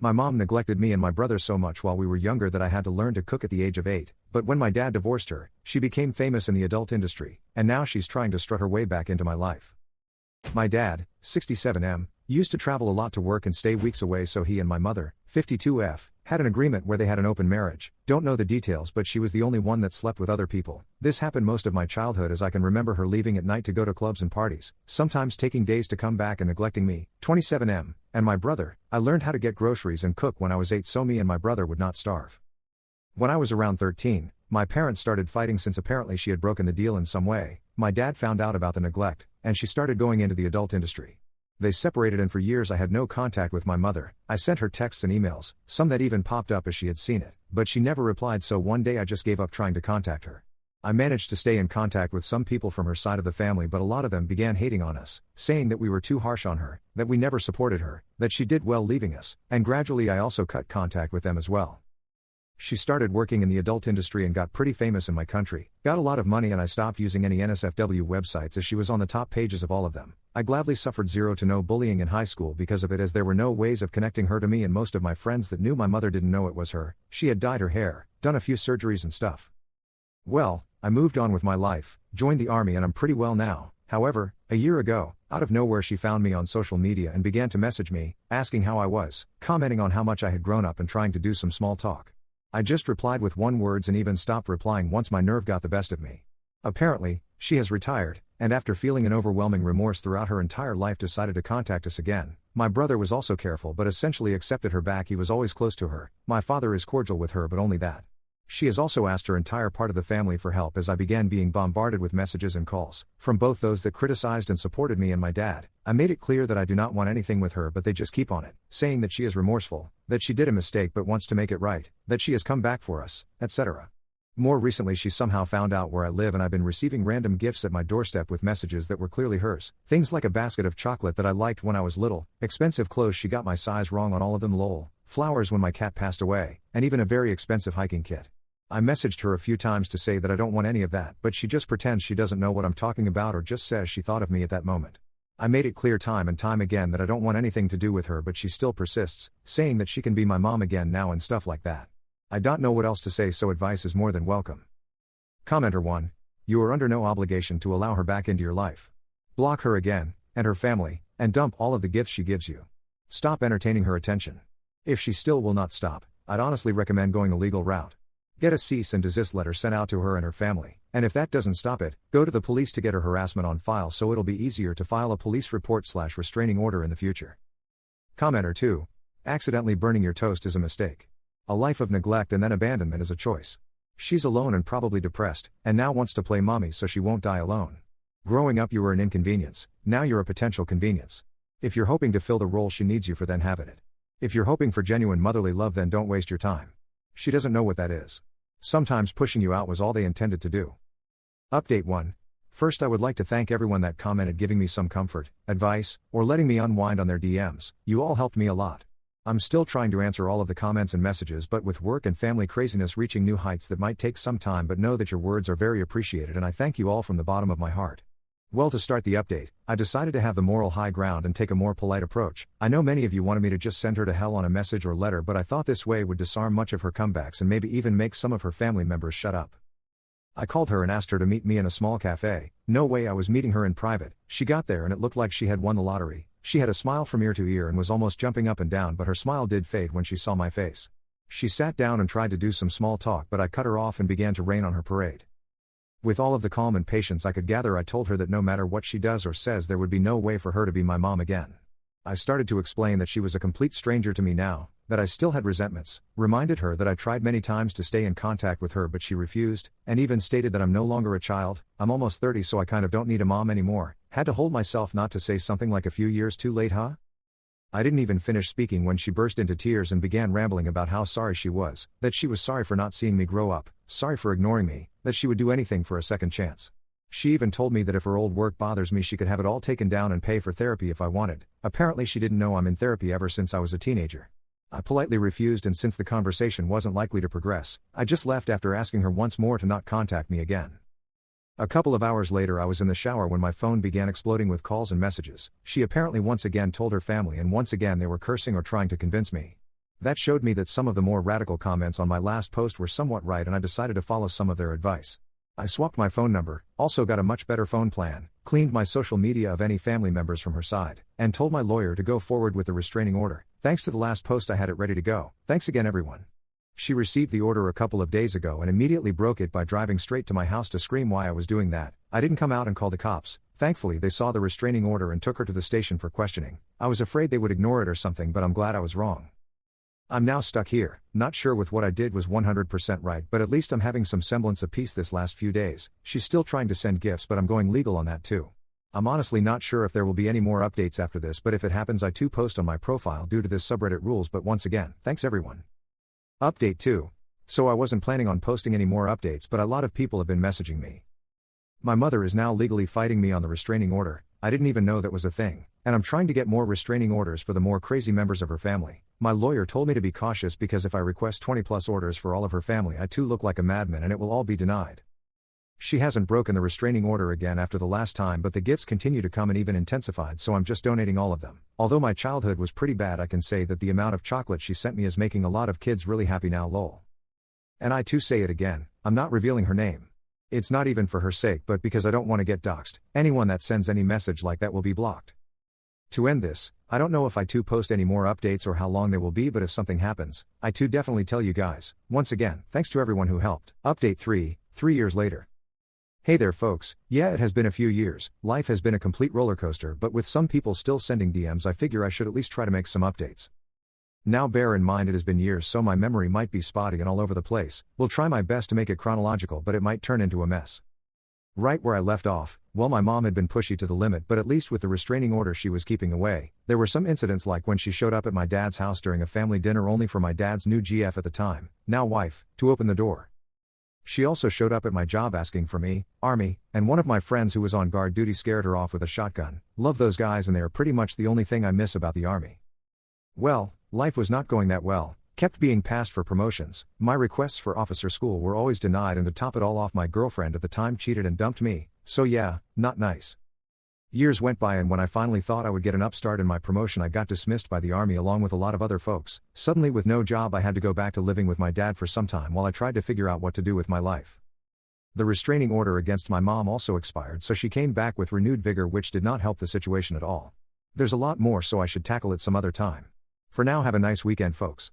My mom neglected me and my brother so much while we were younger that I had to learn to cook at the age of 8, but when my dad divorced her, she became famous in the adult industry, and now she's trying to strut her way back into my life. My dad, 67M, used to travel a lot to work and stay weeks away, so he and my mother, 52F, had an agreement where they had an open marriage. Don't know the details, but she was the only one that slept with other people. This happened most of my childhood, as I can remember her leaving at night to go to clubs and parties, sometimes taking days to come back and neglecting me, 27M, and my brother. I learned how to get groceries and cook when I was 8 so me and my brother would not starve. When I was around 13, my parents started fighting since apparently she had broken the deal in some way. My dad found out about the neglect, and she started going into the adult industry. They separated, and for years I had no contact with my mother. I sent her texts and emails, some that even popped up as she had seen it, but she never replied, so one day I just gave up trying to contact her. I managed to stay in contact with some people from her side of the family, but a lot of them began hating on us, saying that we were too harsh on her, that we never supported her, that she did well leaving us, and gradually I also cut contact with them as well. She started working in the adult industry and got pretty famous in my country, got a lot of money, and I stopped using any NSFW websites as she was on the top pages of all of them. I gladly suffered zero to no bullying in high school because of it, as there were no ways of connecting her to me, and most of my friends that knew my mother didn't know it was her. She had dyed her hair, done a few surgeries and stuff. Well, I moved on with my life, joined the army, and I'm pretty well now. However, a year ago, out of nowhere she found me on social media and began to message me, asking how I was, commenting on how much I had grown up and trying to do some small talk. I just replied with one words and even stopped replying once my nerve got the best of me. Apparently, she has retired, and after feeling an overwhelming remorse throughout her entire life decided to contact us again. My brother was also careful but essentially accepted her back. He was always close to her. My father is cordial with her, but only that. She has also asked her entire part of the family for help, as I began being bombarded with messages and calls, from both those that criticized and supported me and my dad. I made it clear that I do not want anything with her, but they just keep on it, saying that she is remorseful, that she did a mistake but wants to make it right, that she has come back for us, etc. More recently she somehow found out where I live, and I've been receiving random gifts at my doorstep with messages that were clearly hers. Things like a basket of chocolate that I liked when I was little, expensive clothes, she got my size wrong on all of them lol, flowers when my cat passed away, and even a very expensive hiking kit. I messaged her a few times to say that I don't want any of that, but she just pretends she doesn't know what I'm talking about, or just says she thought of me at that moment. I made it clear time and time again that I don't want anything to do with her, but she still persists, saying that she can be my mom again now and stuff like that. I don't know what else to say, so advice is more than welcome. Commenter 1. You are under no obligation to allow her back into your life. Block her again, and her family, and dump all of the gifts she gives you. Stop entertaining her attention. If she still will not stop, I'd honestly recommend going a legal route. Get a cease and desist letter sent out to her and her family, and if that doesn't stop it, go to the police to get her harassment on file so it'll be easier to file a police report/restraining order in the future. Commenter 2. Accidentally burning your toast is a mistake. A life of neglect and then abandonment is a choice. She's alone and probably depressed, and now wants to play mommy so she won't die alone. Growing up you were an inconvenience, now you're a potential convenience. If you're hoping to fill the role she needs you for, then have it. If you're hoping for genuine motherly love, then don't waste your time. She doesn't know what that is. Sometimes pushing you out was all they intended to do. Update 1. First, I would like to thank everyone that commented, giving me some comfort, advice, or letting me unwind on their DMs. You all helped me a lot. I'm still trying to answer all of the comments and messages, but with work and family craziness reaching new heights, that might take some time, but know that your words are very appreciated and I thank you all from the bottom of my heart. Well, to start the update, I decided to have the moral high ground and take a more polite approach. I know many of you wanted me to just send her to hell on a message or letter, but I thought this way would disarm much of her comebacks and maybe even make some of her family members shut up. I called her and asked her to meet me in a small cafe. No way, I was meeting her in private. She got there and it looked like she had won the lottery. She had a smile from ear to ear and was almost jumping up and down, but her smile did fade when she saw my face. She sat down and tried to do some small talk, but I cut her off and began to rain on her parade. With all of the calm and patience I could gather, I told her that no matter what she does or says, there would be no way for her to be my mom again. I started to explain that she was a complete stranger to me now, that I still had resentments, reminded her that I tried many times to stay in contact with her but she refused, and even stated that I'm no longer a child, I'm almost 30 so I kind of don't need a mom anymore. Had to hold myself not to say something like a few years too late, huh? I didn't even finish speaking when she burst into tears and began rambling about how sorry she was, that she was sorry for not seeing me grow up, sorry for ignoring me, that she would do anything for a second chance. She even told me that if her old work bothers me she could have it all taken down and pay for therapy if I wanted. Apparently she didn't know I'm in therapy ever since I was a teenager. I politely refused, and since the conversation wasn't likely to progress, I just left after asking her once more to not contact me again. A couple of hours later I was in the shower when my phone began exploding with calls and messages. She apparently once again told her family, and once again they were cursing or trying to convince me. That showed me that some of the more radical comments on my last post were somewhat right, and I decided to follow some of their advice. I swapped my phone number, also got a much better phone plan, cleaned my social media of any family members from her side, and told my lawyer to go forward with the restraining order. Thanks to the last post, I had it ready to go. Thanks again, everyone. She received the order a couple of days ago and immediately broke it by driving straight to my house to scream why I was doing that. I didn't come out and call the cops. Thankfully, they saw the restraining order and took her to the station for questioning. I was afraid they would ignore it or something, but I'm glad I was wrong. I'm now stuck here, not sure with what I did was 100% right, but at least I'm having some semblance of peace this last few days. She's still trying to send gifts, but I'm going legal on that too. I'm honestly not sure if there will be any more updates after this, but if it happens, I too post on my profile due to this subreddit rules. But once again, thanks everyone. Update 2. So I wasn't planning on posting any more updates, but a lot of people have been messaging me. My mother is now legally fighting me on the restraining order. I didn't even know that was a thing, and I'm trying to get more restraining orders for the more crazy members of her family. My lawyer told me to be cautious because if I request 20+ orders for all of her family, I too look like a madman and it will all be denied. She hasn't broken the restraining order again after the last time, but the gifts continue to come and even intensified, so I'm just donating all of them. Although my childhood was pretty bad, I can say that the amount of chocolate she sent me is making a lot of kids really happy now, lol. And I too say it again, I'm not revealing her name. It's not even for her sake, but because I don't want to get doxxed. Anyone that sends any message like that will be blocked. To end this, I don't know if I too post any more updates or how long they will be, but if something happens, I too definitely tell you guys. Once again, thanks to everyone who helped. Update 3, 3 years later. Hey there folks, yeah, it has been a few years, life has been a complete roller coaster, but with some people still sending DMs, I figure I should at least try to make some updates. Now bear in mind it has been years, so my memory might be spotty and all over the place. Will try my best to make it chronological, but it might turn into a mess. Right where I left off, well, my mom had been pushy to the limit, but at least with the restraining order she was keeping away. There were some incidents like when she showed up at my dad's house during a family dinner only for my dad's new GF at the time, now wife, to open the door. She also showed up at my job asking for me, Army, and one of my friends who was on guard duty scared her off with a shotgun. Love those guys, and they are pretty much the only thing I miss about the Army. Well, life was not going that well. Kept being passed for promotions, my requests for officer school were always denied, and to top it all off, my girlfriend at the time cheated and dumped me, so yeah, not nice. Years went by, and when I finally thought I would get an upstart in my promotion, I got dismissed by the Army along with a lot of other folks. Suddenly with no job, I had to go back to living with my dad for some time while I tried to figure out what to do with my life. The restraining order against my mom also expired, so she came back with renewed vigor, which did not help the situation at all. There's a lot more, so I should tackle it some other time. For now, have a nice weekend folks.